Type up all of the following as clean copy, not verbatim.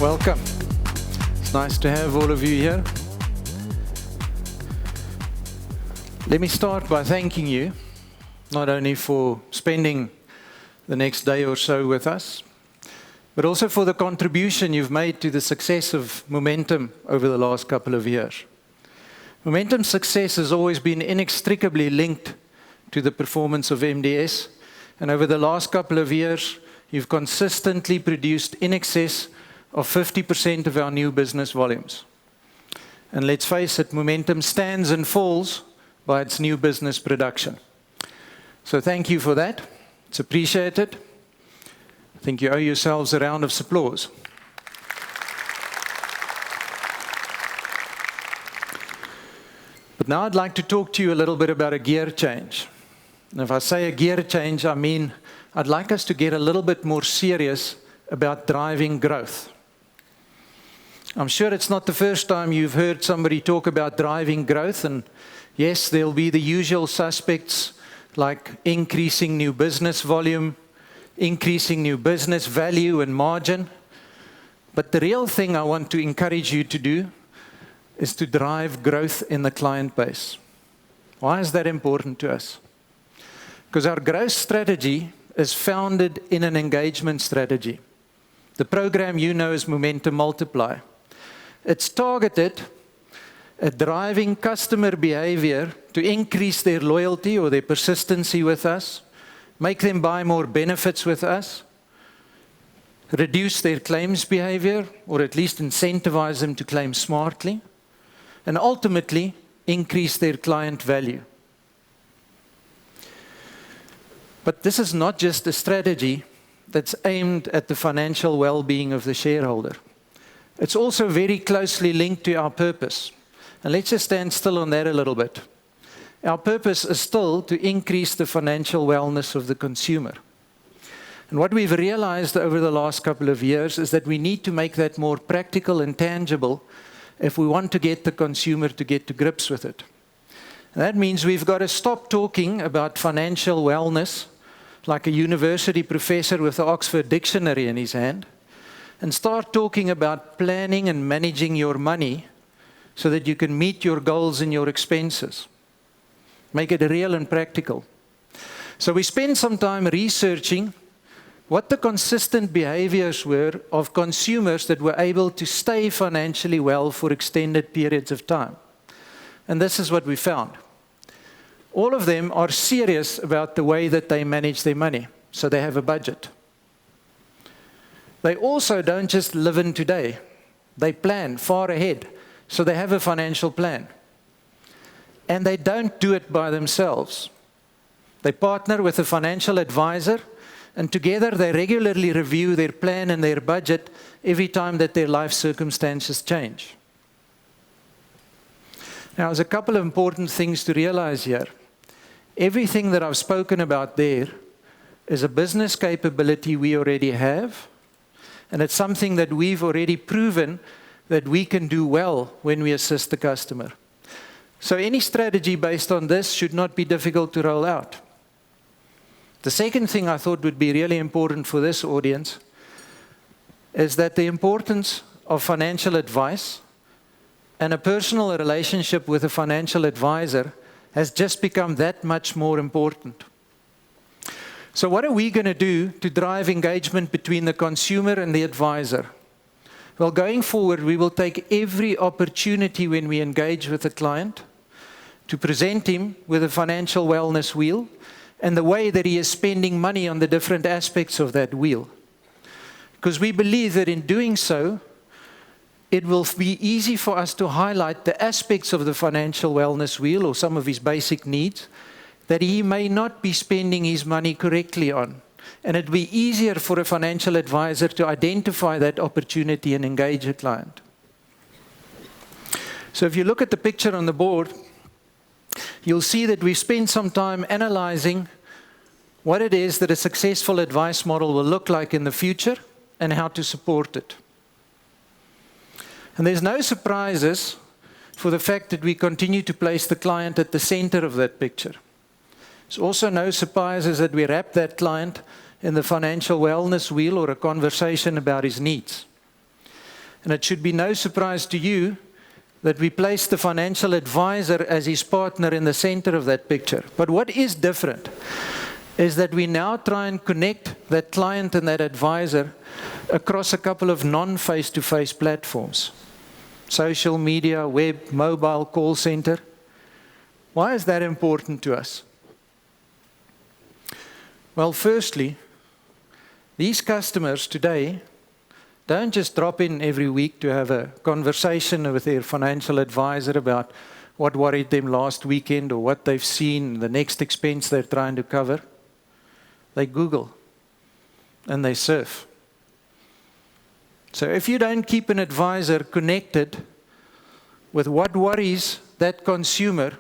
Welcome. It's nice to have all of you here. Let me start by thanking you, not only for spending the next day or so with us, but also for the contribution you've made to the success of Momentum over the last couple of years. Momentum's success has always been inextricably linked to the performance of MDS, and over the last couple of years, you've consistently produced in excess of 50% of our new business volumes. And let's face it, Momentum stands and falls by its new business production. So thank you for that. It's appreciated. I think you owe yourselves a round of applause. But now I'd like to talk to you a little bit about a gear change. And if I say a gear change, I mean I'd like us to get a little bit more serious about driving growth. I'm sure it's not the first time you've heard somebody talk about driving growth, and yes, there'll be the usual suspects like increasing new business volume, increasing new business value and margin. But the real thing I want to encourage you to do is to drive growth in the client base. Why is that important to us? Because our growth strategy is founded in an engagement strategy. The program you know is Momentum Multiply. It's targeted at driving customer behavior to increase their loyalty or their persistency with us, make them buy more benefits with us, reduce their claims behavior, or at least incentivize them to claim smartly, and ultimately increase their client value. But this is not just a strategy that's aimed at the financial well-being of the shareholder. It's also very closely linked to our purpose. And let's just stand still on that a little bit. Our purpose is still to increase the financial wellness of the consumer. And what we've realized over the last couple of years is that we need to make that more practical and tangible if we want to get the consumer to get to grips with it. And that means we've got to stop talking about financial wellness like a university professor with the Oxford Dictionary in his hand, and start talking about planning and managing your money so that you can meet your goals and your expenses. Make it real and practical. So we spent some time researching what the consistent behaviors were of consumers that were able to stay financially well for extended periods of time. And this is what we found. All of them are serious about the way that they manage their money, so they have a budget. They also don't just live in today. They plan far ahead, so they have a financial plan. And they don't do it by themselves. They partner with a financial advisor, and together they regularly review their plan and their budget every time that their life circumstances change. Now, there's a couple of important things to realize here. Everything that I've spoken about there is a business capability we already have, and it's something that we've already proven that we can do well when we assist the customer. So any strategy based on this should not be difficult to roll out. The second thing I thought would be really important for this audience is that the importance of financial advice and a personal relationship with a financial advisor has just become that much more important. So what are we going to do to drive engagement between the consumer and the advisor? Well, going forward, we will take every opportunity when we engage with a client to present him with a financial wellness wheel and the way that he is spending money on the different aspects of that wheel. Because we believe that in doing so, it will be easy for us to highlight the aspects of the financial wellness wheel or some of his basic needs that he may not be spending his money correctly on. And it will be easier for a financial advisor to identify that opportunity and engage a client. So if you look at the picture on the board, you'll see that we've spent some time analyzing what it is that a successful advice model will look like in the future and how to support it. And there's no surprises for the fact that we continue to place the client at the center of that picture. There's also no surprises that we wrap that client in the financial wellness wheel or a conversation about his needs. And it should be no surprise to you that we place the financial advisor as his partner in the center of that picture. But what is different is that we now try and connect that client and that advisor across a couple of non-face-to-face platforms. Social media, web, mobile, call center. Why is that important to us? Well, firstly, these customers today don't just drop in every week to have a conversation with their financial advisor about what worried them last weekend or what they've seen, the next expense they're trying to cover. They Google and they surf. So if you don't keep an advisor connected with what worries that consumer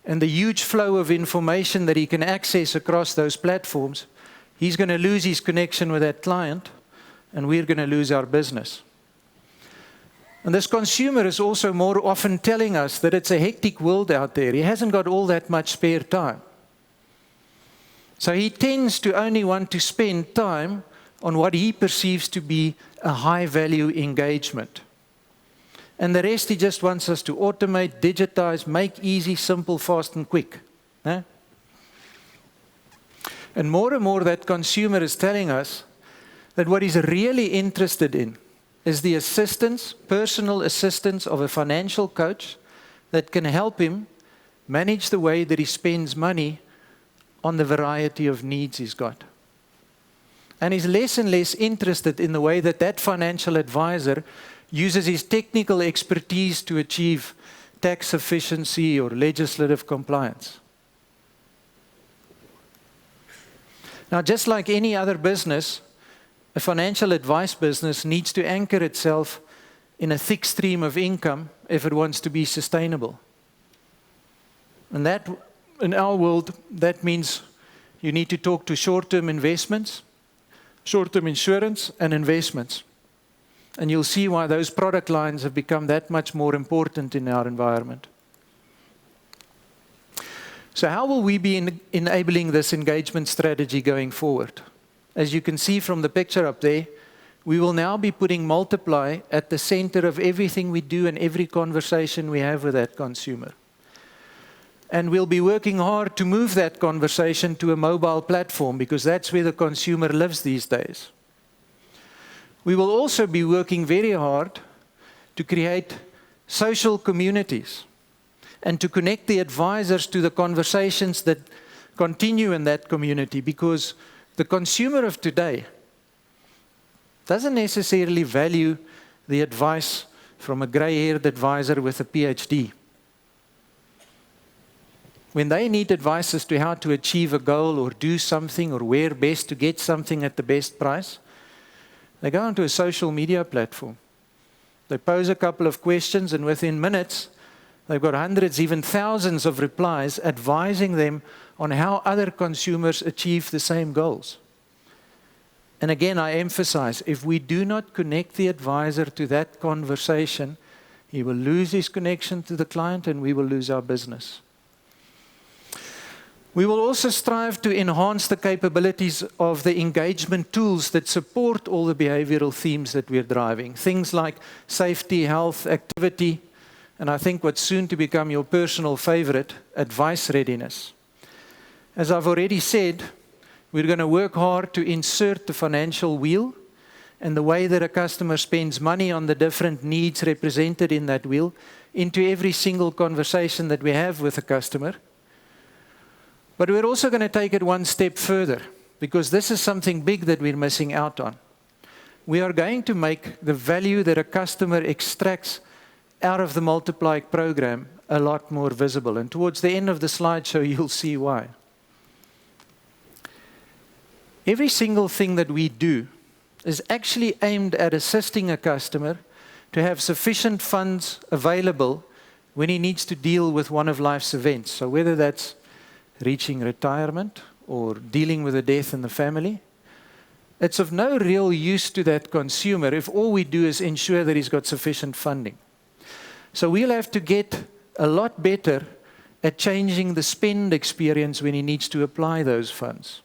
and the huge flow of information that he can access across those platforms, he's going to lose his connection with that client, and we're going to lose our business. And this consumer is also more often telling us that it's a hectic world out there. He hasn't got all that much spare time. So he tends to only want to spend time on what he perceives to be a high-value engagement. And the rest he just wants us to automate, digitize, make easy, simple, fast, and quick. And more that consumer is telling us that what he's really interested in is the assistance, personal assistance of a financial coach that can help him manage the way that he spends money on the variety of needs he's got. And he's less and less interested in the way that that financial advisor uses his technical expertise to achieve tax efficiency or legislative compliance. Now, just like any other business, a financial advice business needs to anchor itself in a thick stream of income if it wants to be sustainable. And that, in our world, that means you need to talk to short-term investments, short-term insurance, and investments. And you'll see why those product lines have become that much more important in our environment. So how will we be enabling this engagement strategy going forward? As you can see from the picture up there, we will now be putting Multiply at the center of everything we do and every conversation we have with that consumer. And we'll be working hard to move that conversation to a mobile platform because that's where the consumer lives these days. We will also be working very hard to create social communities and to connect the advisors to the conversations that continue in that community, because the consumer of today doesn't necessarily value the advice from a gray-haired advisor with a PhD. When they need advice as to how to achieve a goal or do something or where best to get something at the best price, they go onto a social media platform. They pose a couple of questions, and within minutes, they've got hundreds, even thousands of replies advising them on how other consumers achieve the same goals. And again, I emphasize, if we do not connect the advisor to that conversation, he will lose his connection to the client and we will lose our business. We will also strive to enhance the capabilities of the engagement tools that support all the behavioral themes that we're driving. Things like safety, health, activity, and I think what's soon to become your personal favorite, advice readiness. As I've already said, we're going to work hard to insert the financial wheel and the way that a customer spends money on the different needs represented in that wheel into every single conversation that we have with a customer. But we're also going to take it one step further, because this is something big that we're missing out on. We are going to make the value that a customer extracts out of the Multiply program a lot more visible. And towards the end of the slideshow, you'll see why. Every single thing that we do is actually aimed at assisting a customer to have sufficient funds available when he needs to deal with one of life's events. So whether that's reaching retirement or dealing with a death in the family, it's of no real use to that consumer if all we do is ensure that he's got sufficient funding. So we'll have to get a lot better at changing the spend experience when he needs to apply those funds.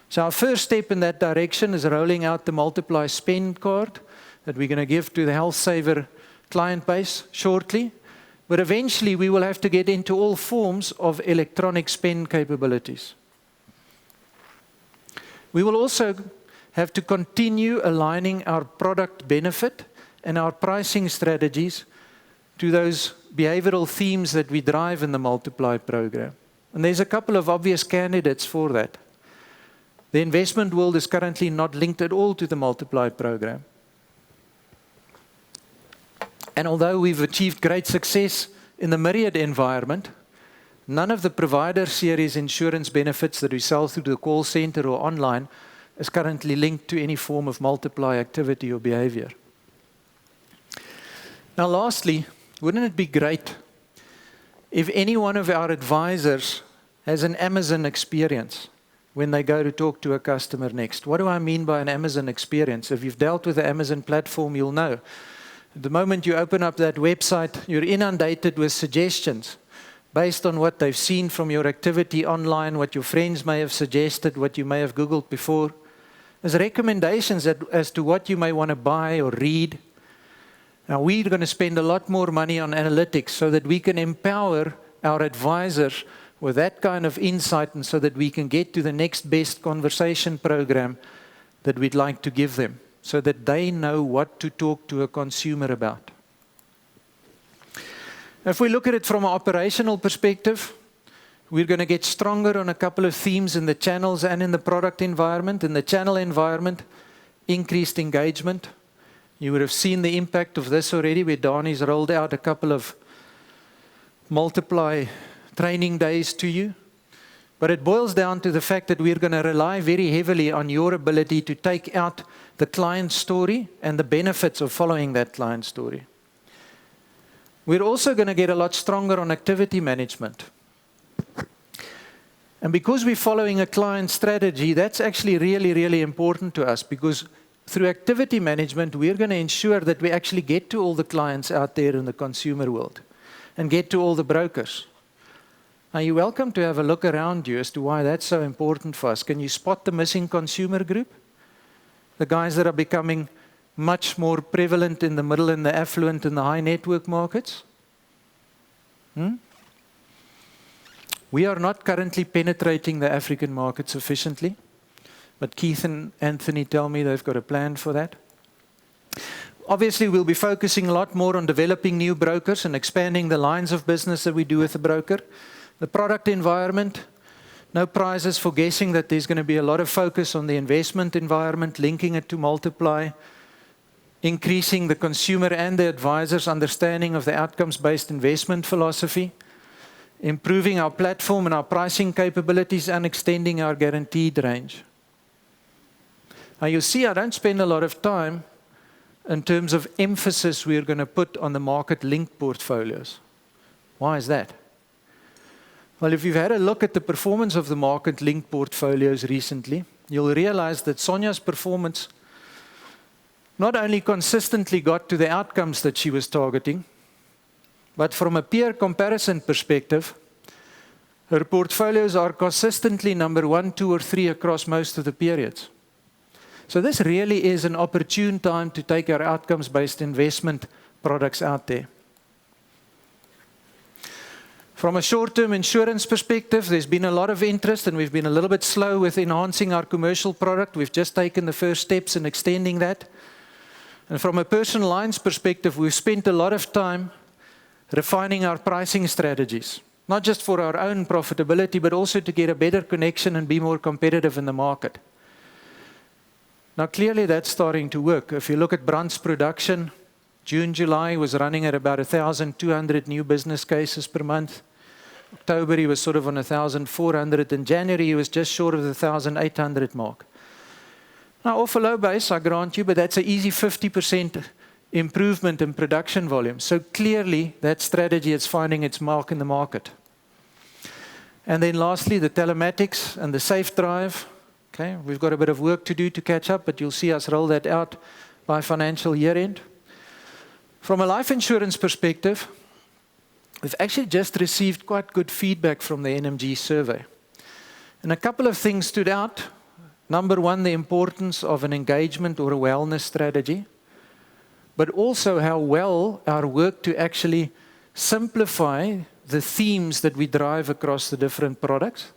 So our first step in that direction is rolling out the Multiply Spend Card, that we're going to give to the Health Saver client base shortly. But eventually, we will have to get into all forms of electronic spend capabilities. We will also have to continue aligning our product benefit and our pricing strategies to those behavioral themes that we drive in the Multiply program. And there's a couple of obvious candidates for that. The investment world is currently not linked at all to the Multiply program. And although we've achieved great success in the Myriad environment, none of the provider series insurance benefits that we sell through the call center or online is currently linked to any form of Multiply activity or behavior. Now lastly, wouldn't it be great if any one of our advisors has an Amazon experience when they go to talk to a customer next? What do I mean by an Amazon experience? If you've dealt with the Amazon platform, you'll know. The moment you open up that website, you're inundated with suggestions based on what they've seen from your activity online, what your friends may have suggested, what you may have Googled before. There's recommendations as to what you may want to buy or read. Now, we're going to spend a lot more money on analytics so that we can empower our advisors with that kind of insight and so that we can get to the next best conversation program that we'd like to give them, so that they know what to talk to a consumer about. If we look at it from an operational perspective, we're going to get stronger on a couple of themes in the channels and in the product environment. In the channel environment, increased engagement. You would have seen the impact of this already, where Dani's rolled out a couple of Multiply training days to you. But it boils down to the fact that we're going to rely very heavily on your ability to take out the client story and the benefits of following that client story. We're also going to get a lot stronger on activity management. And because we're following a client strategy, that's actually really, really important to us, because through activity management, we're going to ensure that we actually get to all the clients out there in the consumer world and get to all the brokers. Now, you're welcome to have a look around you as to why that's so important for us. Can you spot the missing consumer group? The guys that are becoming much more prevalent in the middle and the affluent and the high network markets? We are not currently penetrating the African market sufficiently, but Keith and Anthony tell me they've got a plan for that. Obviously, we'll be focusing a lot more on developing new brokers and expanding the lines of business that we do with the broker. The product environment, no prizes for guessing that there's going to be a lot of focus on the investment environment, linking it to Multiply, increasing the consumer and the advisor's understanding of the outcomes-based investment philosophy, improving our platform and our pricing capabilities, and extending our guaranteed range. Now you'll see I don't spend a lot of time in terms of emphasis we're going to put on the market-linked portfolios. Why is that? Well, if you've had a look at the performance of the market-linked portfolios recently, you'll realize that Sonia's performance not only consistently got to the outcomes that she was targeting, but from a peer comparison perspective, her portfolios are consistently number 1, 2, or 3 across most of the periods. So this really is an opportune time to take our outcomes-based investment products out there. From a short-term insurance perspective, there's been a lot of interest, and we've been a little bit slow with enhancing our commercial product. We've just taken the first steps in extending that. And from a personal lines perspective, we've spent a lot of time refining our pricing strategies, not just for our own profitability, but also to get a better connection and be more competitive in the market. Now, clearly that's starting to work. If you look at Brandt's production, June, July was running at about 1,200 new business cases per month. October, he was sort of on 1,400. In January, he was just short of the 1,800 mark. Now, off a low base, I grant you, but that's an easy 50% improvement in production volume. So clearly, that strategy is finding its mark in the market. And then lastly, the telematics and the safe drive. Okay, we've got a bit of work to do to catch up, but you'll see us roll that out by financial year end. From a life insurance perspective, we've actually just received quite good feedback from the NMG survey. And a couple of things stood out. Number one, the importance of an engagement or a wellness strategy. but also how well our work to actually simplify the themes that we drive across the different products,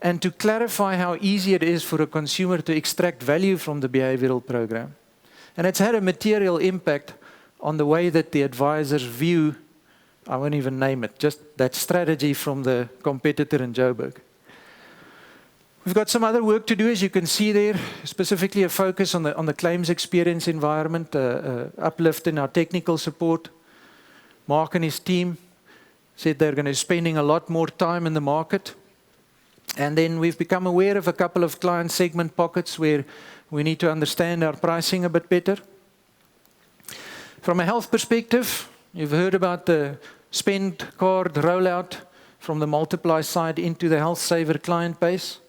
and to clarify how easy it is for a consumer to extract value from the behavioral program. And it's had a material impact on the way that the advisors view, I won't even name it, just that strategy from the competitor in Joburg. We've got some other work to do, as you can see there, specifically a focus on the claims experience environment, uplift in our technical support. Mark and his team said they're going to be spending a lot more time in the market. And then we've become aware of a couple of client segment pockets where we need to understand our pricing a bit better. From a health perspective, you've heard about the spend card rollout from the Multiply side into the Health Saver client base.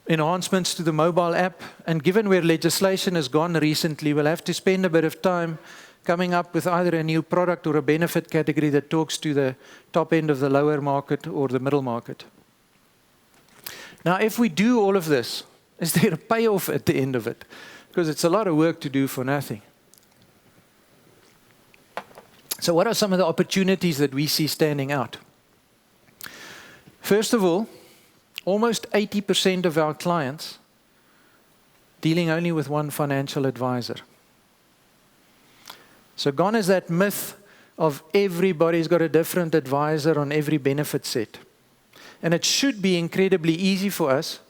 Enhancements to the mobile app, and given where legislation has gone recently, we'll have to spend a bit of time coming up with either a new product or a benefit category that talks to the top end of the lower market or the middle market. Now, if we do all of this, is there a payoff at the end of it? Because it's a lot of work to do for nothing. So what are some of the opportunities that we see standing out? First of all, almost 80% of our clients dealing only with one financial advisor. So gone is that myth of everybody's got a different advisor on every benefit set. And it should be incredibly easy for us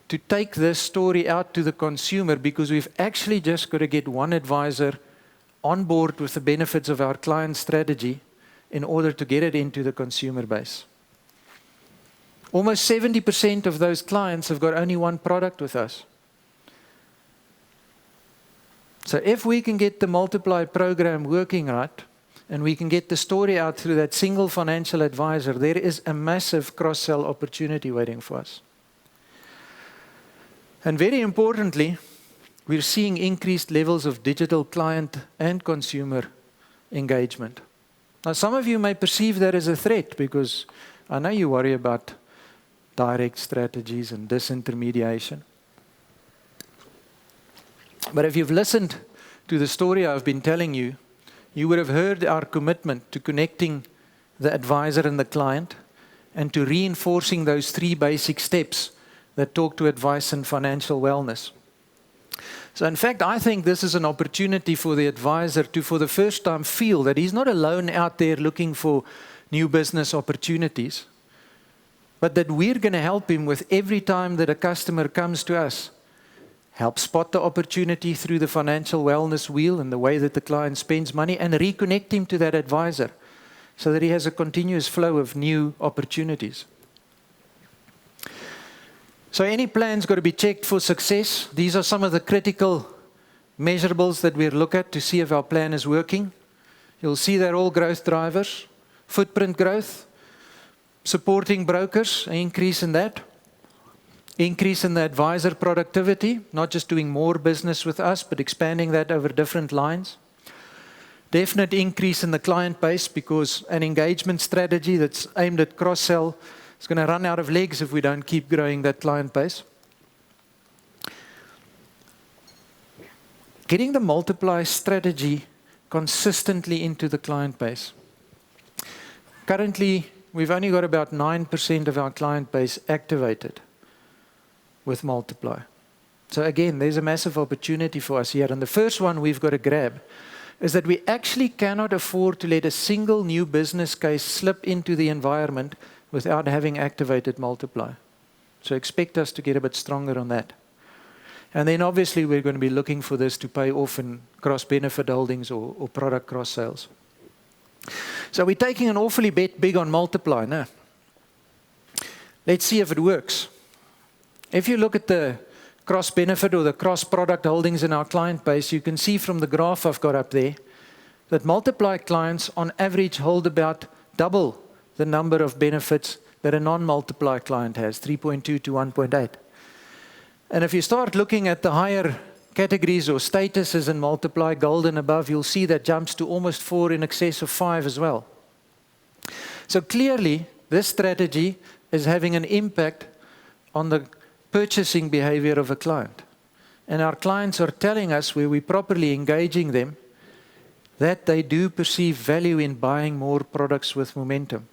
to take this story out to the consumer, because we've actually just got to get one advisor on board with the benefits of our client strategy in order to get it into the consumer base. Almost 70% of those clients have got only one product with us. So if we can get the Multiply program working right, and we can get the story out through that single financial advisor, there is a massive cross-sell opportunity waiting for us. And very importantly, we're seeing increased levels of digital client and consumer engagement. Now, some of you may perceive that as a threat, because I know you worry about direct strategies and disintermediation. But if you've listened to the story I've been telling you, you would have heard our commitment to connecting the advisor and the client, and to reinforcing those 3 basic steps that talk to advice and financial wellness. So in fact, I think this is an opportunity for the advisor to, for the first time, feel that he's not alone out there looking for new business opportunities, but that we're going to help him with every time that a customer comes to us. Help spot the opportunity through the financial wellness wheel and the way that the client spends money, and reconnect him to that advisor so that he has a continuous flow of new opportunities. So any plan's got to be checked for success. These are some of the critical measurables that we look at to see if our plan is working. You'll see they're all growth drivers. Footprint growth, supporting brokers, an increase in that. Increase in the advisor productivity, not just doing more business with us, but expanding that over different lines. Definite increase in the client base, because an engagement strategy that's aimed at cross-sell is going to run out of legs if we don't keep growing that client base. Getting the Multiply strategy consistently into the client base. Currently, we've only got about 9% of our client base activated with Multiply. So again, there's a massive opportunity for us here. And the first one we've got to grab is that we actually cannot afford to let a single new business case slip into the environment without having activated Multiply. So expect us to get a bit stronger on that. And then obviously we're going to be looking for this to pay off in cross-benefit holdings or product cross-sales. So we're taking an awfully big on Multiply now. Let's see if it works. If you look at the cross-benefit or the cross-product holdings in our client base, you can see from the graph I've got up there that Multiply clients on average hold about double the number of benefits that a non-Multiply client has, 3.2 to 1.8. And if you start looking at the higher categories or statuses in Multiply, gold and above, you'll see that jumps to almost 4, in excess of 5 as well. So clearly, this strategy is having an impact on the purchasing behavior of a client. And our clients are telling us, where we're properly engaging them, that they do perceive value in buying more products with momentum.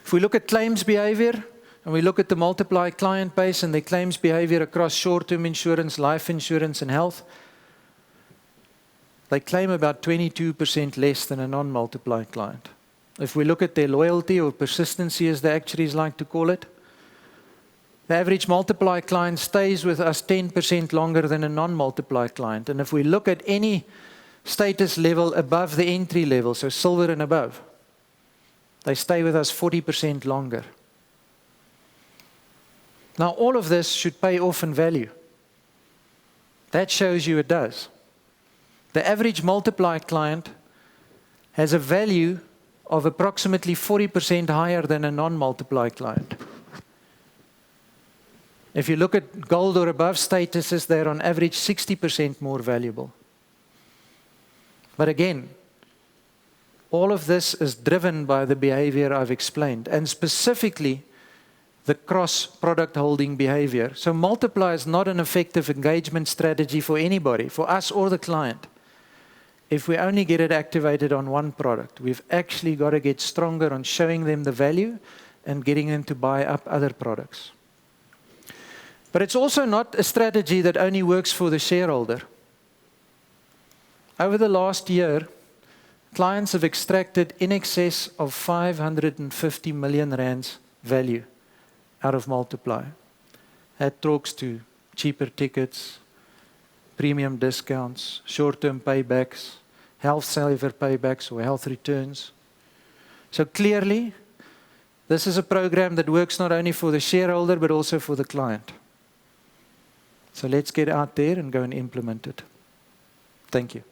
If we look at claims behavior, and we look at the multiply client base and their claims behavior across short-term insurance, life insurance, and health, they claim about 22% less than a non-multiply client. If we look at their loyalty or persistency, as the actuaries like to call it, the average multiply client stays with us 10% longer than a non-multiply client. And if we look at any status level above the entry level, so silver and above, they stay with us 40% longer. Now, all of this should pay off in value. That shows you it does. The average multiply client has a value of approximately 40% higher than a non-multiply client. If you look at gold or above statuses, they're on average 60% more valuable. But again, all of this is driven by the behavior I've explained, and specifically the cross-product holding behavior. So multiply is not an effective engagement strategy for anybody, for us or the client, if we only get it activated on one product. We've actually got to get stronger on showing them the value and getting them to buy up other products. But it's also not a strategy that only works for the shareholder. Over the last year, clients have extracted in excess of 550 million rands value out of Multiply. That talks to cheaper tickets, premium discounts, short-term paybacks, health saver paybacks or health returns. So clearly, this is a program that works not only for the shareholder but also for the client. So let's get out there and go and implement it. Thank you.